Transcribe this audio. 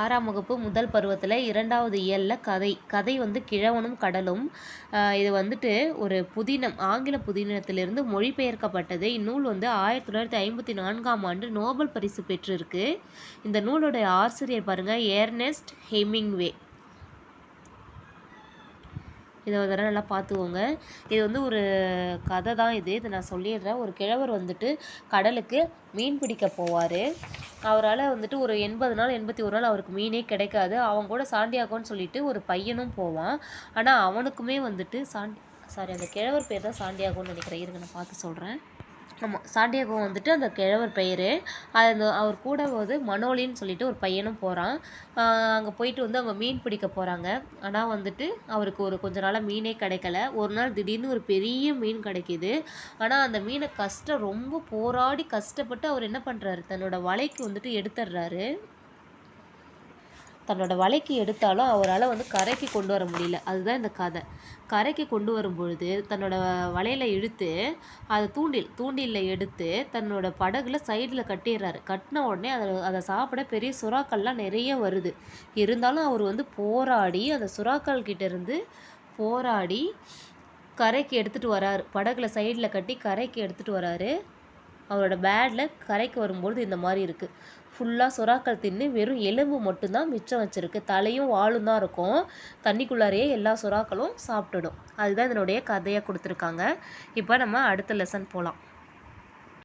6ஆம் வகுப்பு முதல் பருவத்தில் 2வது இயலில் கதை வந்து கிழவனும் கடலும். இது வந்துட்டு ஒரு புதினம், ஆங்கில புதினத்திலிருந்து மொழிபெயர்க்கப்பட்டது. இந்நூல் வந்து 1954ஆம் ஆண்டு நோபல் பரிசு பெற்றிருக்கு. இந்த நூலுடைய ஆசிரியர் பாருங்கள், ஏர்னெஸ்ட் ஹெமிங்வே. இதை ஒரு தடவை நல்லா பார்த்துக்கோங்க. இது வந்து ஒரு கதை தான். இதை நான் சொல்லிடுறேன். ஒரு கிழவர் வந்துட்டு கடலுக்கு மீன் பிடிக்க போவார். அவரால் வந்துட்டு ஒரு 80 நாள் 81 நாள் அவருக்கு மீனே கிடைக்காது. அவங்க கூட சாண்டியாகோன்னு சொல்லிட்டு ஒரு பையனும் போவான். ஆனால் அவனுக்குமே வந்துட்டு அந்த கிழவர் பேர் தான் சாண்டியாகோன்னு நினைக்கிறேன். இருங்க நான் பார்த்து சொல்கிறேன். ஆமாம், சாண்டியாகோ வந்துட்டு அந்த கிழவர் பெயர். அவர் கூட வந்து மனோலின்னு சொல்லிட்டு ஒரு பையனும் போகிறான். அங்கே போயிட்டு வந்து அவங்க மீன் பிடிக்க போகிறாங்க. ஆனால் வந்துட்டு அவருக்கு கொஞ்ச நாளாக மீனே கிடைக்கல. ஒரு நாள் திடீர்னு ஒரு பெரிய மீன் கிடைக்கிது. ஆனால் அந்த மீனை ரொம்ப போராடி கஷ்டப்பட்டு அவர் என்ன பண்ணுறாரு, தன்னோட வலைக்கு வந்துட்டு எடுத்துடுறாரு. தன்னோட வலைக்கு எடுத்தாலும் அவரால் வந்து கரைக்கு கொண்டு வர முடியல. அதுதான் இந்த கதை. கரைக்கு கொண்டு வரும் பொழுது தன்னோட வலையில் இழுத்து அதை தூண்டிலில் எடுத்து தன்னோட படகுல சைடில் கட்டிடுறாரு. கட்டின உடனே அதை சாப்பிட பெரிய சுறாக்கள்லாம் நிறைய வருது. இருந்தாலும் அவர் வந்து போராடி அந்த சுறாக்கள் கிட்ட இருந்து போராடி கரைக்கு எடுத்துகிட்டு வராரு. படகுல சைடில் கட்டி கரைக்கு எடுத்துகிட்டு வராரு. அவரோட பேடில் கரைக்கு வரும்பொழுது இந்த மாதிரி இருக்குது. ஃபுல்லாக சுறாக்கள் தின்னு வெறும் எலும்பு மட்டும்தான் மிச்சம் வச்சுருக்கு. தலையும் வாலும் தான் இருக்கும். தண்ணிக்குள்ளாரையே எல்லா சுறாக்களும் சாப்பிட்டுடும். அதுதான் இதனுடைய கதையாக கொடுத்துருக்காங்க. இப்போ நம்ம அடுத்த லெசன் போகலாம்.